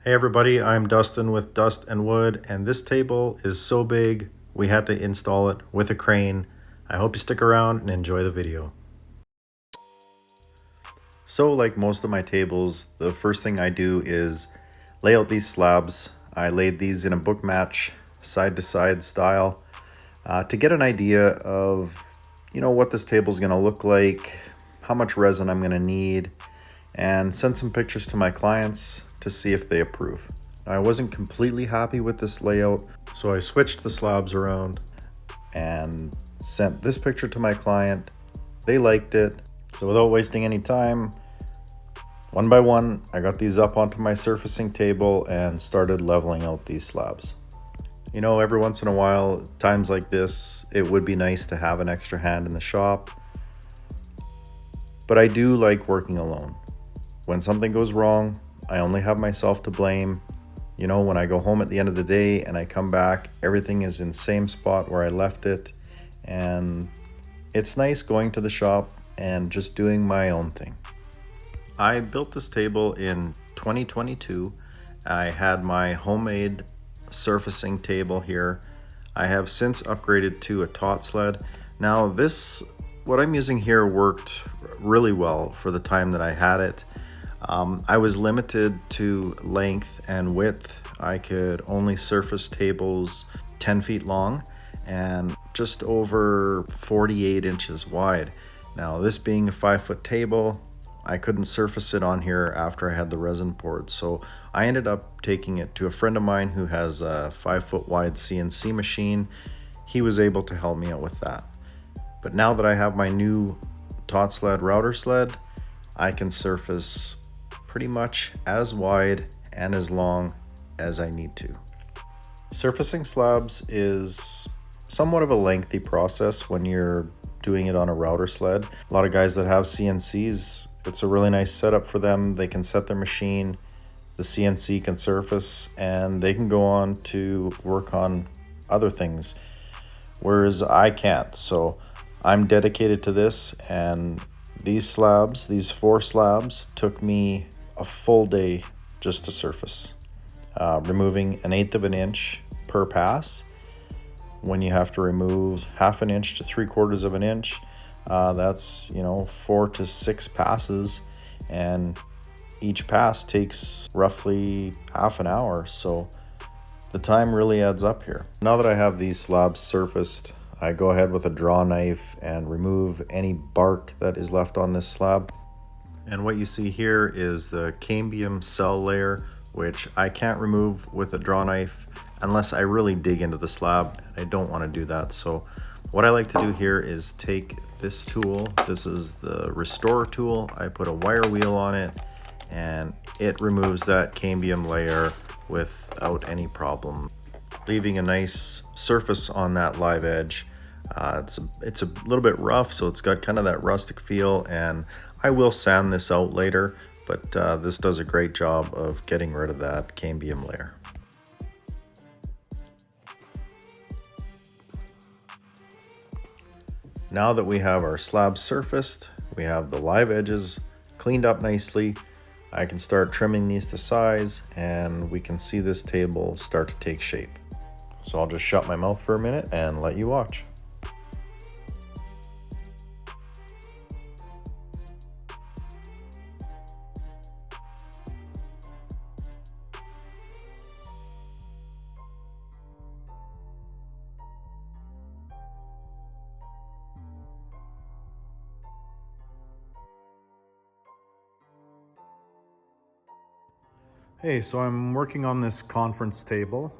Hey everybody, I'm Dustin with Dust and Wood, and this table is so big we had to install it with a crane. I hope you stick around and enjoy the video. So like most of my tables, the first thing I do is lay out these slabs. I laid these in a book match, side to side style, to get an idea of, what this table is going to look like, how much resin I'm going to need, and send some pictures to my clients to see if they approve. Now, I wasn't completely happy with this layout, so I switched the slabs around and sent this picture to my client. They liked it, so without wasting any time, one by one, I got these up onto my surfacing table and started leveling out these slabs. Every once in a while, times like this, it would be nice to have an extra hand in the shop, but I do like working alone. When something goes wrong, I only have myself to blame. When I go home at the end of the day and I come back, everything is in the same spot where I left it. And it's nice going to the shop and just doing my own thing. I built this table in 2022. I had my homemade surfacing table here. I have since upgraded to a taut sled. Now what I'm using here worked really well for the time that I had it. I was limited to length and width. I could only surface tables 10 feet long and just over 48 inches wide. Now, this being a 5-foot table, I couldn't surface it on here after I had the resin poured. So I ended up taking it to a friend of mine who has a 5-foot wide CNC machine. He was able to help me out with that. But now that I have my new taut sled router sled, I can surface pretty much as wide and as long as I need to. Surfacing slabs is somewhat of a lengthy process when you're doing it on a router sled. A lot of guys that have CNCs, it's a really nice setup for them. They can set their machine, the CNC can surface, and they can go on to work on other things, whereas I can't. So I'm dedicated to this, and these 4 slabs took me a full day just to surface, removing 1/8 of an inch per pass. When you have to remove 1/2 an inch to 3/4 of an inch, that's 4 to 6 passes, and each pass takes roughly half an hour, so the time really adds up here. Now that I have these slabs surfaced, I go ahead with a draw knife and remove any bark that is left on this slab. And what you see here is the cambium cell layer, which I can't remove with a draw knife unless I really dig into the slab. I don't want to do that. So what I like to do here is take this tool. This is the Restore tool. I put a wire wheel on it and it removes that cambium layer without any problem, leaving a nice surface on that live edge. It's a little bit rough, so it's got kind of that rustic feel, and I will sand this out later, but this does a great job of getting rid of that cambium layer. Now that we have our slabs surfaced, we have the live edges cleaned up nicely, I can start trimming these to size and we can see this table start to take shape. So I'll just shut my mouth for a minute and let you watch. Hey, so I'm working on this conference table.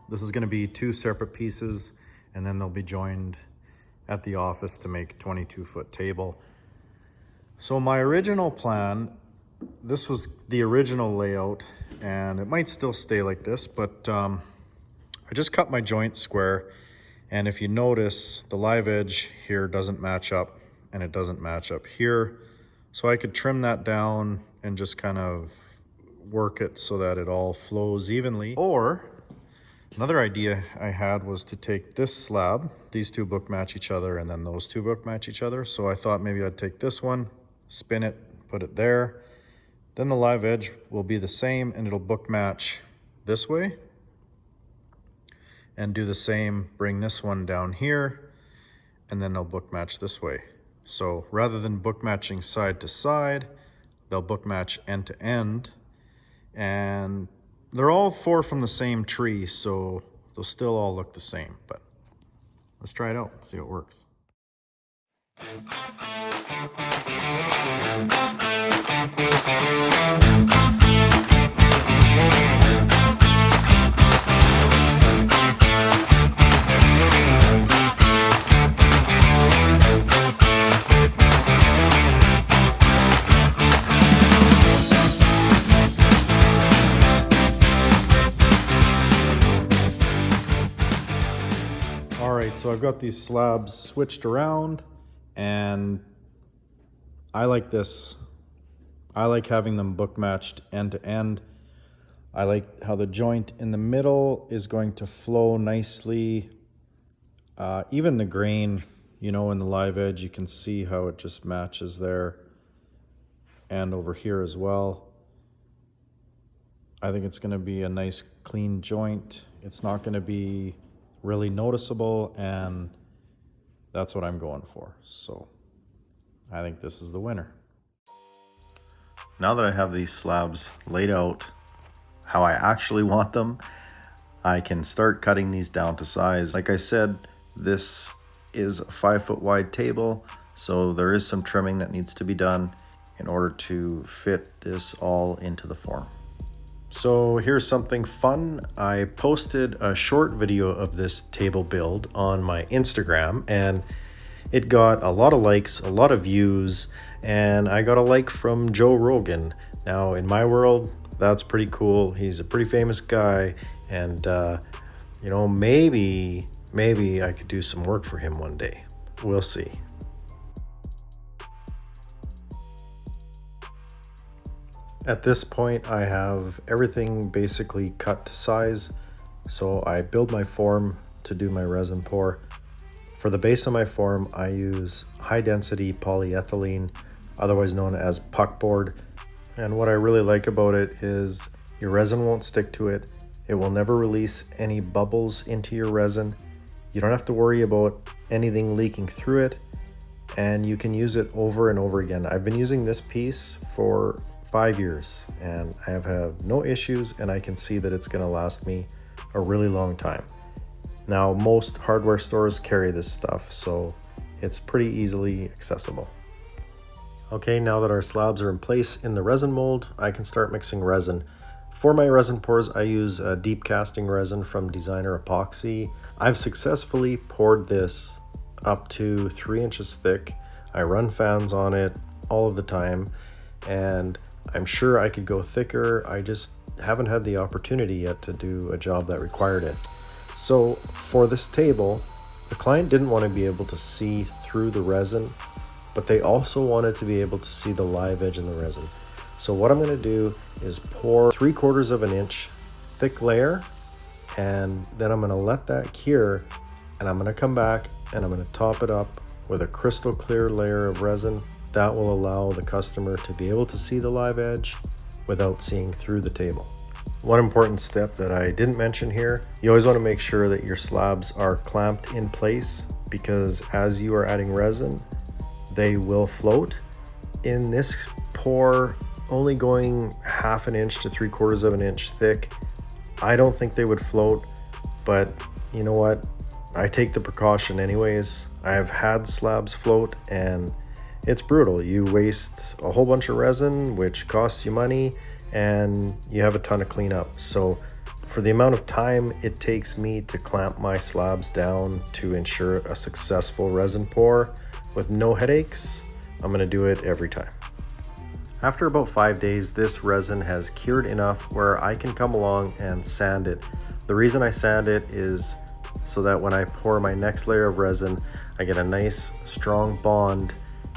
This is going to be 2 separate pieces, and then they'll be joined at the office to make a 22-foot table. So my original plan, this was the original layout, and it might still stay like this, but I just cut my joint square, and if you notice, the live edge here doesn't match up, and it doesn't match up here. So I could trim that down and just kind of work it so that it all flows evenly. Or another idea I had was to take this slab, these 2 book match each other, and then those 2 book match each other. So I thought maybe I'd take this one, spin it, put it there, Then the live edge will be the same, and it'll book match this way. And do the same, bring this one down here, and then they'll book match this way. So rather than book matching side to side, they'll book match end to end. And they're all 4 from the same tree, so they'll still all look the same. But let's try it out and see how it works. So I've got these slabs switched around, and I like this. I like having them book matched end to end. I like how the joint in the middle is going to flow nicely. Even the grain, you know, in the live edge, you can see how it just matches there and over here as well. I think it's going to be a nice clean joint. It's not going to be really noticeable, and that's what I'm going for. So I think this is the winner. Now that I have these slabs laid out how I actually want them, I can start cutting these down to size. Like I said, this is a 5-foot wide table, so there is some trimming that needs to be done in order to fit this all into the form. So here's something fun. I posted a short video of this table build on my Instagram, and it got a lot of likes, a lot of views, and I got a like from Joe Rogan. Now, in my world, that's pretty cool. He's a pretty famous guy, and you know, maybe I could do some work for him one day. We'll see. At this point, I have everything basically cut to size, so I build my form to do my resin pour. For the base of my form, I use high-density polyethylene, otherwise known as puckboard. And what I really like about it is your resin won't stick to it. It will never release any bubbles into your resin. You don't have to worry about anything leaking through it, and you can use it over and over again. I've been using this piece for 5 years, and I have had no issues, and I can see that it's going to last me a really long time. Now, most hardware stores carry this stuff, so it's pretty easily accessible. Okay, now that our slabs are in place in the resin mold, I can start mixing resin. For my resin pours, I use a deep casting resin from Designer Epoxy. I've successfully poured this up to 3 inches thick. I run fans on it all of the time, and I'm sure I could go thicker. I just haven't had the opportunity yet to do a job that required it. So for this table, the client didn't want to be able to see through the resin, but they also wanted to be able to see the live edge in the resin. So what I'm going to do is pour 3/4 of an inch thick layer, and then I'm going to let that cure, and I'm going to come back and I'm going to top it up with a crystal clear layer of resin. That will allow the customer to be able to see the live edge without seeing through the table. One important step that I didn't mention here, you always want to make sure that your slabs are clamped in place, because as you are adding resin, they will float. In this pour, only going 1/2 inch to 3/4 of an inch thick, I don't think they would float, but you know what? I take the precaution anyways. I have had slabs float, and it's brutal. You waste a whole bunch of resin, which costs you money, and you have a ton of cleanup. So for the amount of time it takes me to clamp my slabs down to ensure a successful resin pour with no headaches, I'm gonna do it every time. After about 5 days, this resin has cured enough where I can come along and sand it. The reason I sand it is so that when I pour my next layer of resin, I get a nice strong bond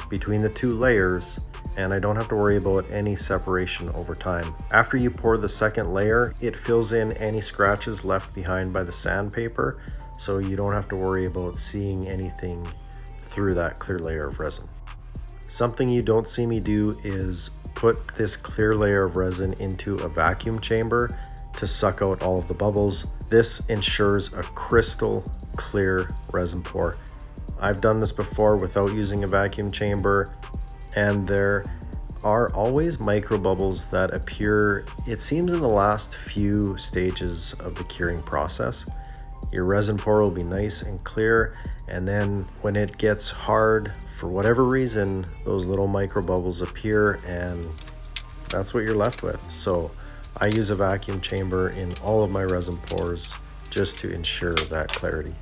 between the 2 layers, and I don't have to worry about any separation over time. After you pour the second layer, it fills in any scratches left behind by the sandpaper, so you don't have to worry about seeing anything through that clear layer of resin. Something you don't see me do is put this clear layer of resin into a vacuum chamber to suck out all of the bubbles. This ensures a crystal clear resin pour. I've done this before without using a vacuum chamber, and there are always micro bubbles that appear, it seems, in the last few stages of the curing process. Your resin pour will be nice and clear, and then when it gets hard, for whatever reason, those little micro bubbles appear, and that's what you're left with. So I use a vacuum chamber in all of my resin pours just to ensure that clarity.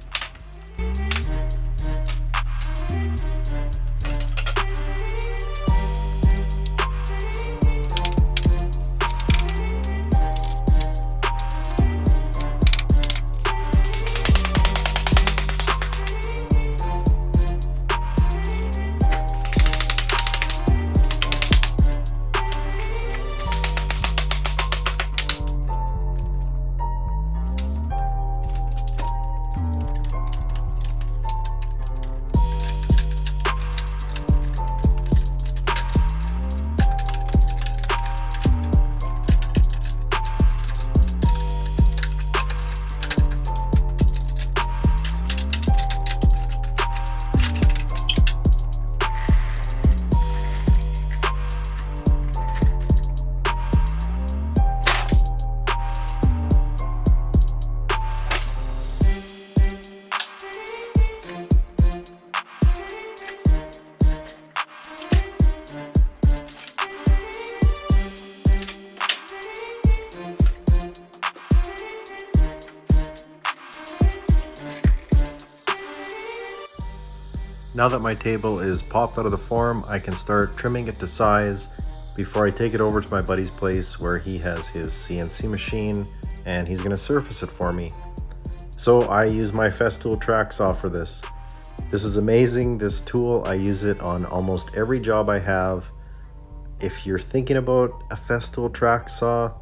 Now that my table is popped out of the form, I can start trimming it to size before I take it over to my buddy's place where he has his CNC machine and he's gonna surface it for me. So I use my Festool track saw for this. This is amazing, this tool. I use it on almost every job I have. If you're thinking about a Festool track saw,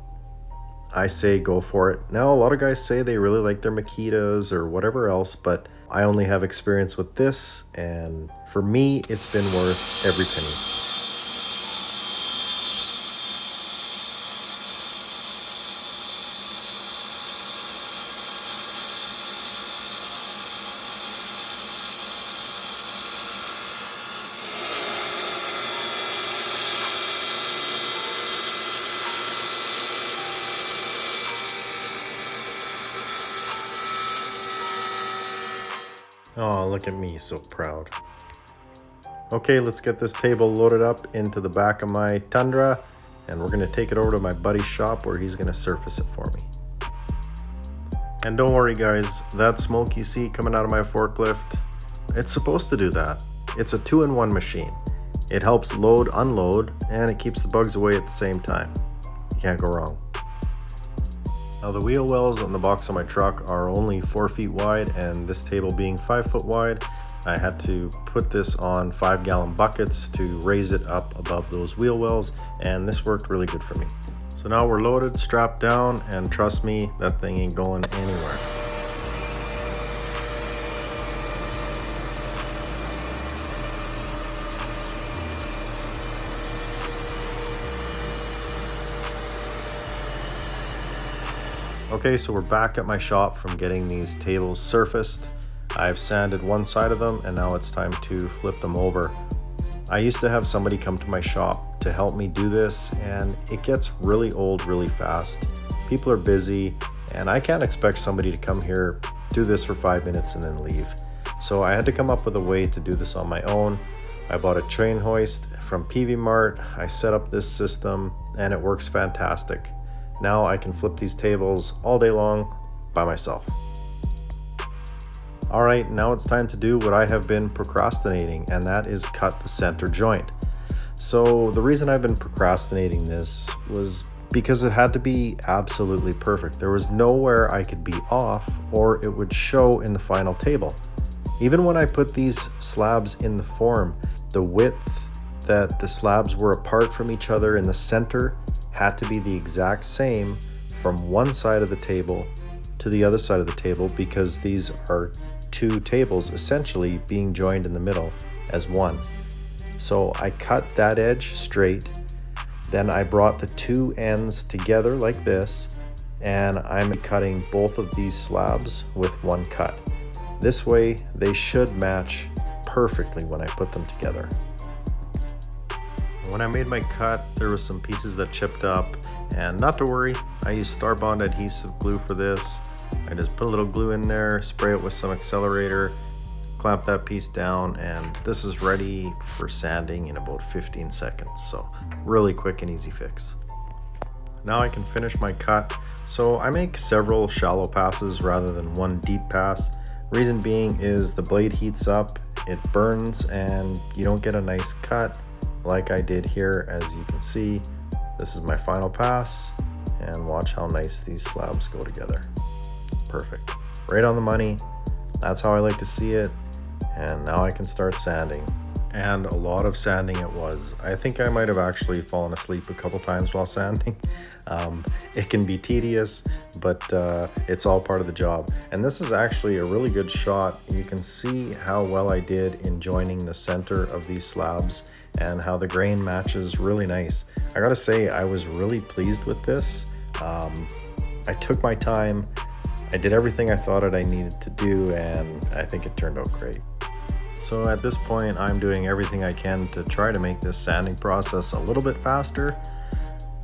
I say go for it. Now, a lot of guys say they really like their Makitas or whatever else, but I only have experience with this, and for me, it's been worth every penny. Oh, look at me, so proud. Okay, let's get this table loaded up into the back of my Tundra, and we're gonna take it over to my buddy's shop where he's gonna surface it for me. And don't worry guys, that smoke you see coming out of my forklift, it's supposed to do that. It's a 2-in-1 machine. It helps load, unload, and it keeps the bugs away at the same time. You can't go wrong. Now the wheel wells on the box of my truck are only 4 feet wide, and this table being 5 foot wide, I had to put this on 5-gallon buckets to raise it up above those wheel wells, and this worked really good for me. So now we're loaded, strapped down, and trust me, that thing ain't going anywhere. Okay, so we're back at my shop from getting these tables surfaced. I've sanded one side of them, and now it's time to flip them over. I used to have somebody come to my shop to help me do this, and it gets really old really fast. People are busy, and I can't expect somebody to come here, do this for 5 minutes and then leave. So I had to come up with a way to do this on my own. I bought a train hoist from PV Mart. I set up this system, and it works fantastic. Now I can flip these tables all day long by myself. All right, now it's time to do what I have been procrastinating, and that is cut the center joint. So the reason I've been procrastinating this was because it had to be absolutely perfect. There was nowhere I could be off or it would show in the final table. Even when I put these slabs in the form, the width that the slabs were apart from each other in the center had to be the exact same from one side of the table to the other side of the table, because these are two tables essentially being joined in the middle as one. So I cut that edge straight, Then I brought the two ends together like this, and I'm cutting both of these slabs with one cut. This way they should match perfectly when I put them together. When I made my cut, there were some pieces that chipped up, and not to worry, I used Starbond adhesive glue for this. I just put a little glue in there, spray it with some accelerator, clamp that piece down, and this is ready for sanding in about 15 seconds. So really quick and easy fix. Now I can finish my cut. So I make several shallow passes rather than one deep pass. Reason being is the blade heats up, it burns, and you don't get a nice cut like I did here. As you can see, this is my final pass, and watch how nice these slabs go together. Perfect. Right on the money. That's how I like to see it. And now I can start sanding. And a lot of sanding it was. I think I might have actually fallen asleep a couple times while sanding. It can be tedious, but it's all part of the job. And this is actually a really good shot. You can see how well I did in joining the center of these slabs and how the grain matches really nice. I gotta say, I was really pleased with this. I took my time. I did everything I thought I needed to do, and I think it turned out great. So at this point, I'm doing everything I can to try to make this sanding process a little bit faster.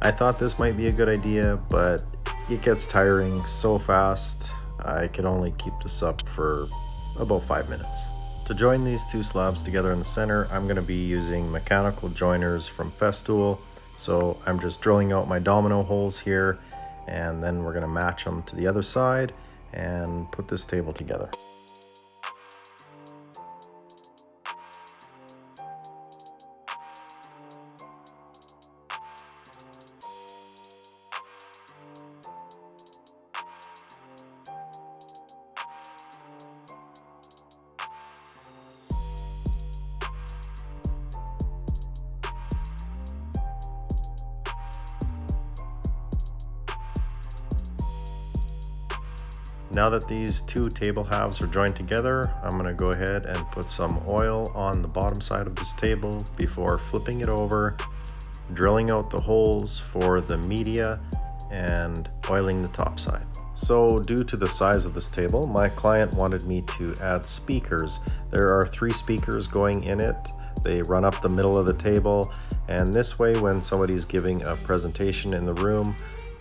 I thought this might be a good idea, but it gets tiring so fast. I could only keep this up for about 5 minutes. To join these two slabs together in the center, I'm going to be using mechanical joiners from Festool. So I'm just drilling out my domino holes here, and then we're going to match them to the other side and put this table together. Now that these two table halves are joined together, I'm going to go ahead and put some oil on the bottom side of this table before flipping it over, drilling out the holes for the media, and oiling the top side. So due to the size of this table, my client wanted me to add speakers. There are 3 speakers going in it. They run up the middle of the table, and this way when somebody's giving a presentation in the room,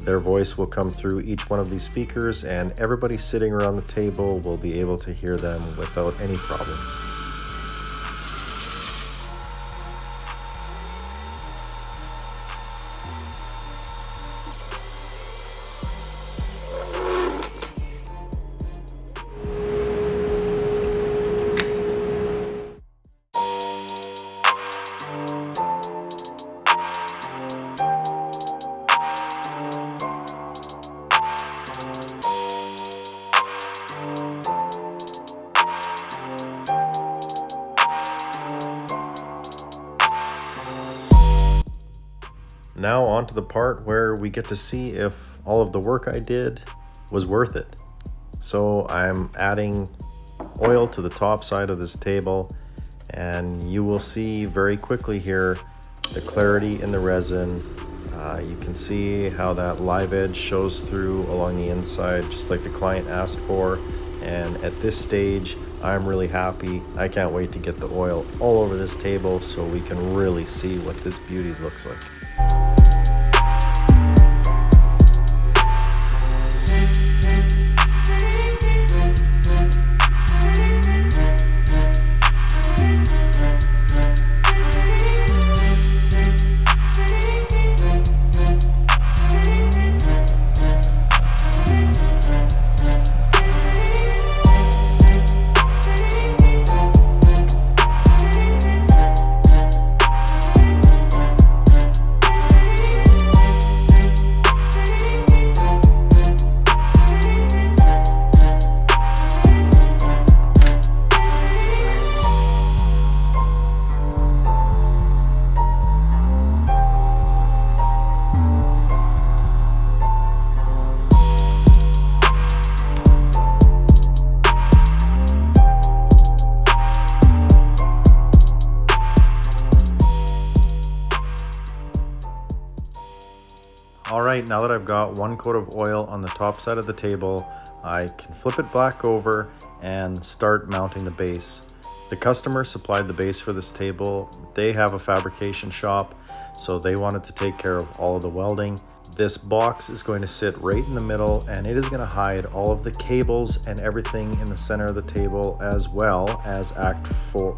their voice will come through each one of these speakers, and everybody sitting around the table will be able to hear them without any problem. Now on to the part where we get to see if all of the work I did was worth it. So I'm adding oil to the top side of this table, and you will see very quickly here the clarity in the resin. You can see how that live edge shows through along the inside, just like the client asked for. And at this stage, I'm really happy. I can't wait to get the oil all over this table so we can really see what this beauty looks like. Alright, now that I've got one coat of oil on the top side of the table, I can flip it back over and start mounting the base. The customer supplied the base for this table. They have a fabrication shop, so they wanted to take care of all of the welding. This box is going to sit right in the middle, and it is going to hide all of the cables and everything in the center of the table, as well as act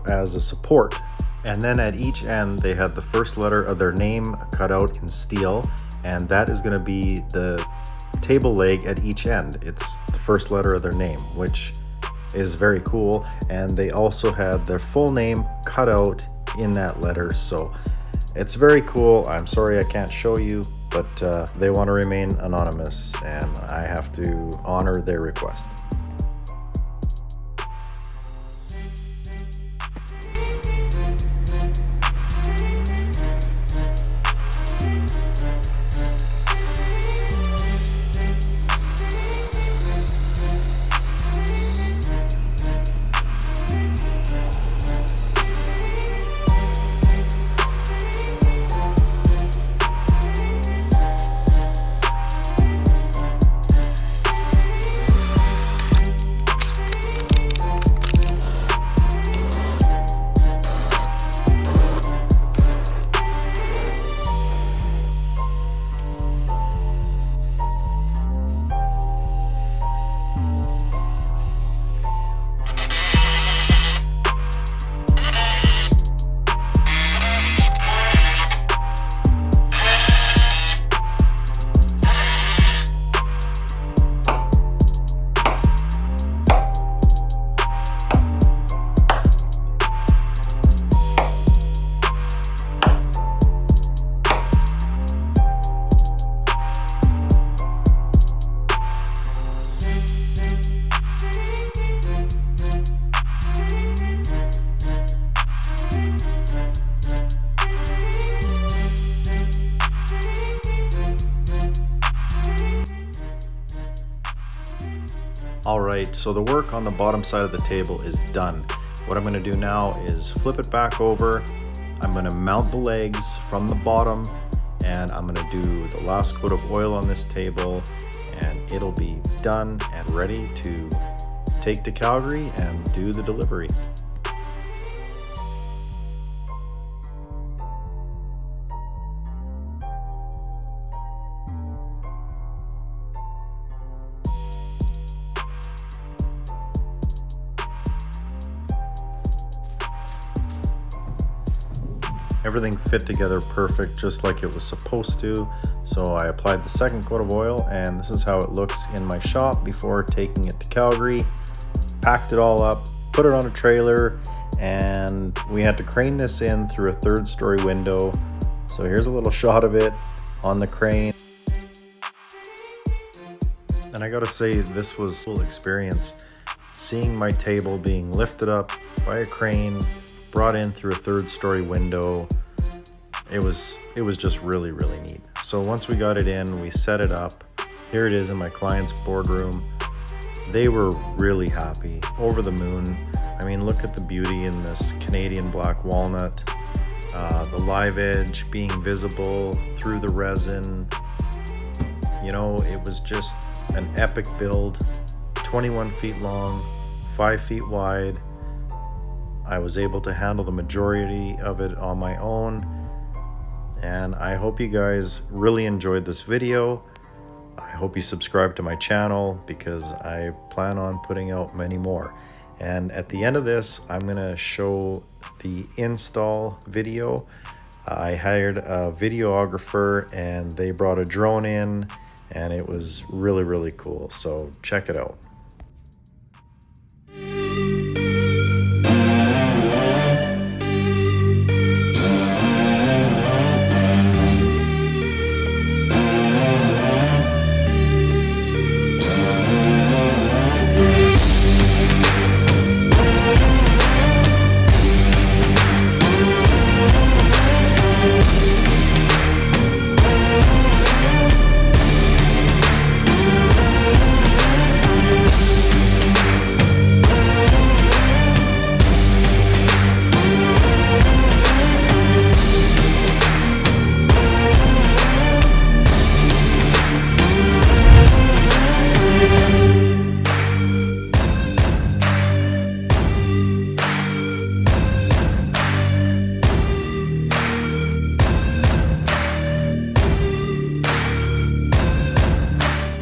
as a support. And then at each end, they had the first letter of their name cut out in steel, and that is going to be the table leg at each end. It's the first letter of their name, which is very cool. And they also had their full name cut out in that letter, so it's very cool. I'm sorry I can't show you, but they want to remain anonymous, and I have to honor their request. Alright, so the work on the bottom side of the table is done. What I'm going to do now is flip it back over. I'm going to mount the legs from the bottom, and I'm going to do the last coat of oil on this table, and it'll be done and ready to take to Calgary and do the delivery. Everything fit together perfect, just like it was supposed to. So I applied the second coat of oil, and this is how it looks in my shop before taking it to Calgary. Packed it all up, put it on a trailer, and we had to crane this in through a 3rd-story window. So here's a little shot of it on the crane. And I gotta say, this was a cool experience. Seeing my table being lifted up by a crane, brought in through a 3rd-story window. It was just really neat. So once we got it in, we set it up. Here it is in my client's boardroom. They were really happy, over the moon. I mean, look at the beauty in this Canadian Black Walnut. The live edge being visible through the resin. You know, it was just an epic build. 21 feet long, 5 feet wide. I was able to handle the majority of it on my own, and I hope you guys really enjoyed this video. I hope you subscribe to my channel, because I plan on putting out many more. And at the end of this, I'm gonna show the install video. I hired a videographer, and they brought a drone in, and it was really cool. So check it out.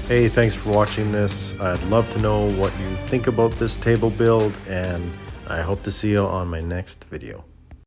Hey, thanks for watching this. I'd love to know what you think about this table build, and I hope to see you on my next video.